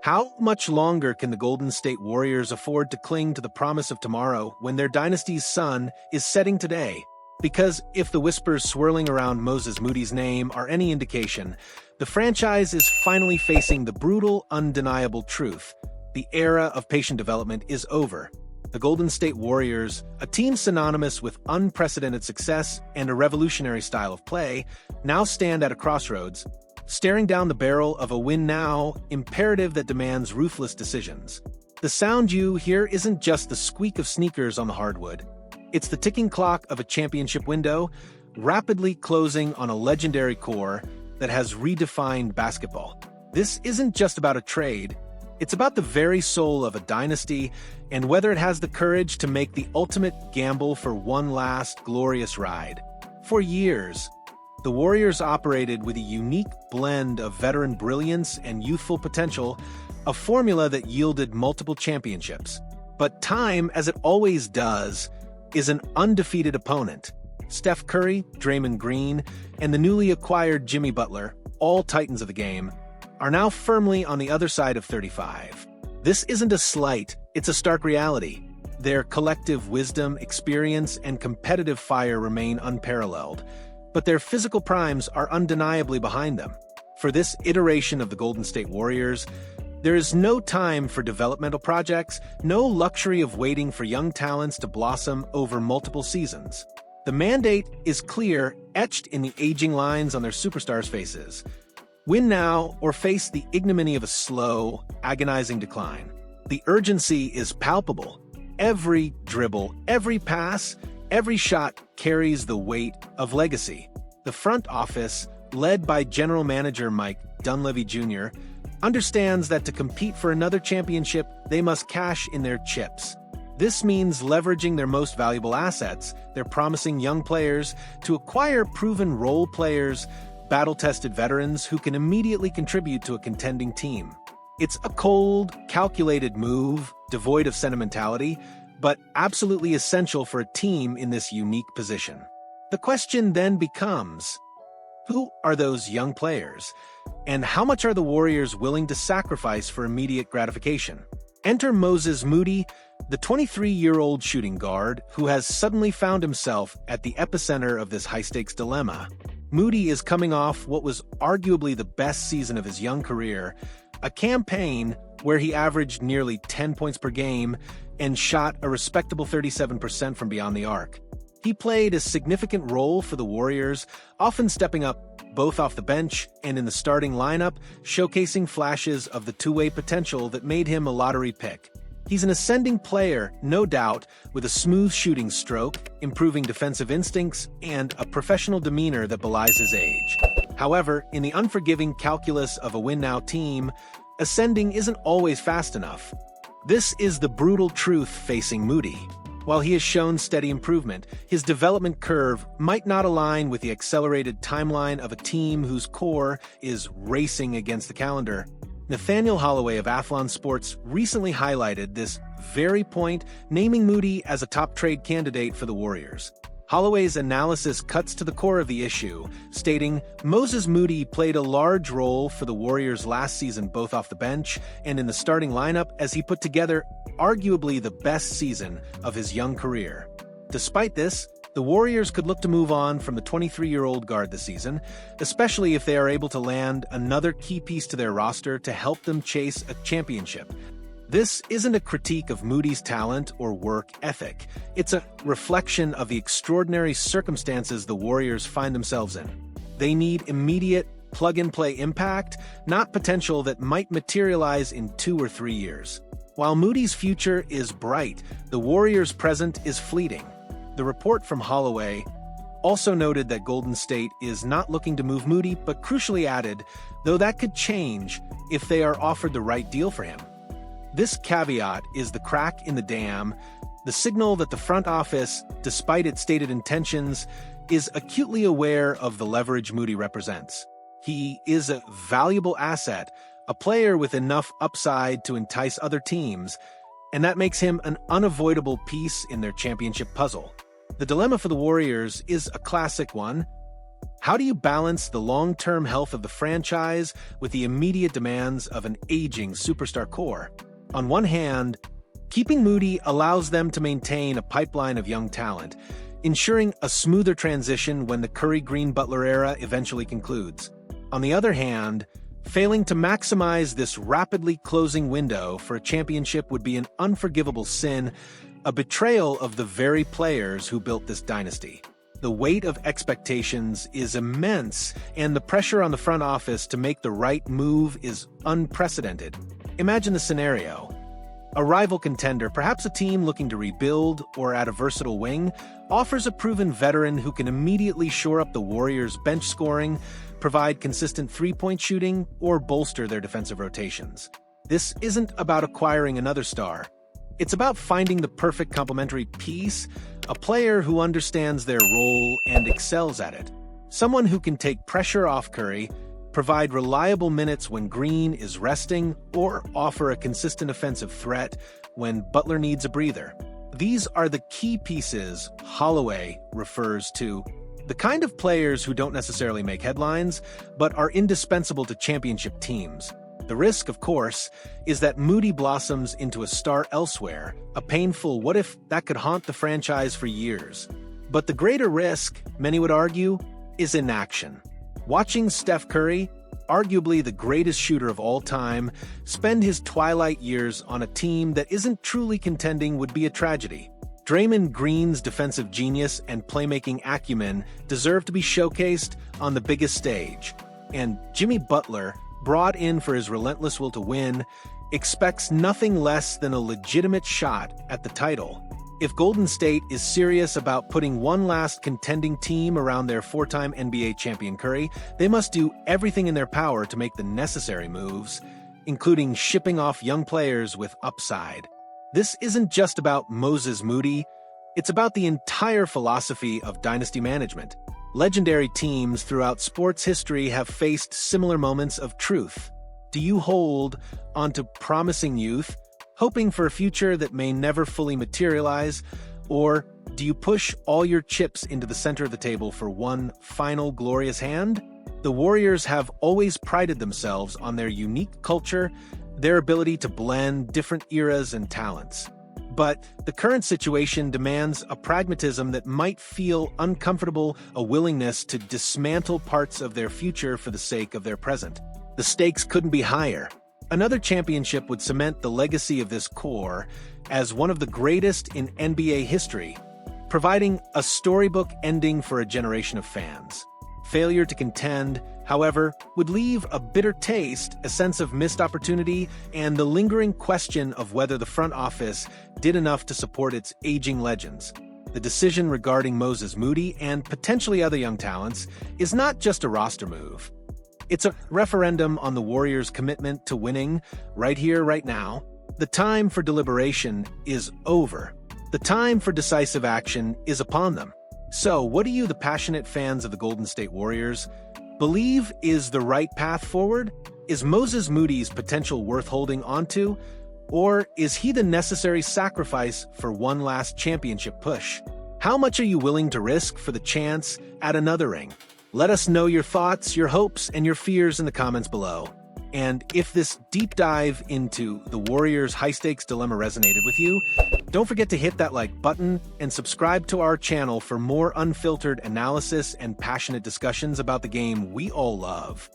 How much longer can the Golden State Warriors afford to cling to the promise of tomorrow when their dynasty's sun is setting today? Because if the whispers swirling around Moses Moody's name are any indication, the franchise is finally facing the brutal, undeniable truth. The era of patient development is over. The Golden State Warriors, a team synonymous with unprecedented success and a revolutionary style of play, now stand at a crossroads, staring down the barrel of a win-now imperative that demands ruthless decisions. The sound you hear isn't just the squeak of sneakers on the hardwood. It's the ticking clock of a championship window, rapidly closing on a legendary core that has redefined basketball. This isn't just about a trade. It's about the very soul of a dynasty and whether it has the courage to make the ultimate gamble for one last glorious ride. For years, the Warriors operated with a unique blend of veteran brilliance and youthful potential, a formula that yielded multiple championships. But time, as it always does, is an undefeated opponent. Steph Curry, Draymond Green, and the newly acquired Jimmy Butler, all titans of the game, are now firmly on the other side of 35. This isn't a slight, it's a stark reality. Their collective wisdom, experience, and competitive fire remain unparalleled, but their physical primes are undeniably behind them. For this iteration of the Golden State Warriors, there is no time for developmental projects, no luxury of waiting for young talents to blossom over multiple seasons. The mandate is clear, etched in the aging lines on their superstars' faces. Win now or face the ignominy of a slow, agonizing decline. The urgency is palpable. Every dribble, every pass, every shot carries the weight of legacy. The front office, led by General Manager Mike Dunleavy Jr., understands that to compete for another championship, they must cash in their chips. This means leveraging their most valuable assets, their promising young players, to acquire proven role players, battle-tested veterans who can immediately contribute to a contending team. It's a cold, calculated move, devoid of sentimentality, but absolutely essential for a team in this unique position. The question then becomes, who are those young players, and how much are the Warriors willing to sacrifice for immediate gratification? Enter Moses Moody, the 23-year-old shooting guard who has suddenly found himself at the epicenter of this high-stakes dilemma. Moody is coming off what was arguably the best season of his young career, a campaign where he averaged nearly 10 points per game and shot a respectable 37% from beyond the arc. He played a significant role for the Warriors, often stepping up both off the bench and in the starting lineup, showcasing flashes of the two-way potential that made him a lottery pick. He's an ascending player, no doubt, with a smooth shooting stroke, improving defensive instincts, and a professional demeanor that belies his age. However, in the unforgiving calculus of a win-now team, ascending isn't always fast enough. This is the brutal truth facing Moody. While he has shown steady improvement, his development curve might not align with the accelerated timeline of a team whose core is racing against the calendar. Nathaniel Holloway of Athlon Sports recently highlighted this very point, naming Moody as a top trade candidate for the Warriors. Holloway's analysis cuts to the core of the issue, stating, Moses Moody played a large role for the Warriors last season both off the bench and in the starting lineup as he put together arguably the best season of his young career. Despite this, the Warriors could look to move on from the 23-year-old guard this season, especially if they are able to land another key piece to their roster to help them chase a championship. This isn't a critique of Moody's talent or work ethic. It's a reflection of the extraordinary circumstances the Warriors find themselves in. They need immediate, plug-and-play impact, not potential that might materialize in 2 or 3 years. While Moody's future is bright, the Warriors' present is fleeting. The report from Holloway also noted that Golden State is not looking to move Moody, but crucially added, though that could change if they are offered the right deal for him. This caveat is the crack in the dam, the signal that the front office, despite its stated intentions, is acutely aware of the leverage Moody represents. He is a valuable asset, a player with enough upside to entice other teams, and that makes him an unavoidable piece in their championship puzzle. The dilemma for the Warriors is a classic one. How do you balance the long-term health of the franchise with the immediate demands of an aging superstar core? On one hand, keeping Moody allows them to maintain a pipeline of young talent, ensuring a smoother transition when the Curry-Green-Butler era eventually concludes. On the other hand, failing to maximize this rapidly closing window for a championship would be an unforgivable sin, a betrayal of the very players who built this dynasty. The weight of expectations is immense, and the pressure on the front office to make the right move is unprecedented. Imagine the scenario. A rival contender, perhaps a team looking to rebuild or add a versatile wing, offers a proven veteran who can immediately shore up the Warriors' bench scoring, provide consistent three-point shooting, or bolster their defensive rotations. This isn't about acquiring another star. It's about finding the perfect complementary piece, a player who understands their role and excels at it. Someone who can take pressure off Curry, provide reliable minutes when Green is resting, or offer a consistent offensive threat when Butler needs a breather. These are the key pieces Holloway refers to, the kind of players who don't necessarily make headlines, but are indispensable to championship teams. The risk, of course, is that Moody blossoms into a star elsewhere, a painful what if that could haunt the franchise for years. But the greater risk, many would argue, is inaction. Watching Steph Curry, arguably the greatest shooter of all time, spend his twilight years on a team that isn't truly contending would be a tragedy. Draymond Green's defensive genius and playmaking acumen deserve to be showcased on the biggest stage, and Jimmy Butler, brought in for his relentless will to win, expects nothing less than a legitimate shot at the title. If Golden State is serious about putting one last contending team around their four-time NBA champion Curry, they must do everything in their power to make the necessary moves, including shipping off young players with upside. This isn't just about Moses Moody, it's about the entire philosophy of dynasty management. Legendary teams throughout sports history have faced similar moments of truth. Do you hold onto promising youth, hoping for a future that may never fully materialize, or do you push all your chips into the center of the table for one final glorious hand? The Warriors have always prided themselves on their unique culture, their ability to blend different eras and talents. But the current situation demands a pragmatism that might feel uncomfortable, a willingness to dismantle parts of their future for the sake of their present. The stakes couldn't be higher. Another championship would cement the legacy of this core as one of the greatest in NBA history, providing a storybook ending for a generation of fans. Failure to contend, however, would leave a bitter taste, a sense of missed opportunity, and the lingering question of whether the front office did enough to support its aging legends. The decision regarding Moses Moody and potentially other young talents is not just a roster move. It's a referendum on the Warriors' commitment to winning right here, right now. The time for deliberation is over. The time for decisive action is upon them. So, what do you, the passionate fans of the Golden State Warriors, believe is the right path forward? Is Moses Moody's potential worth holding onto? Or is he the necessary sacrifice for one last championship push? How much are you willing to risk for the chance at another ring? Let us know your thoughts, your hopes, and your fears in the comments below. And if this deep dive into the Warriors' high-stakes dilemma resonated with you, don't forget to hit that like button and subscribe to our channel for more unfiltered analysis and passionate discussions about the game we all love.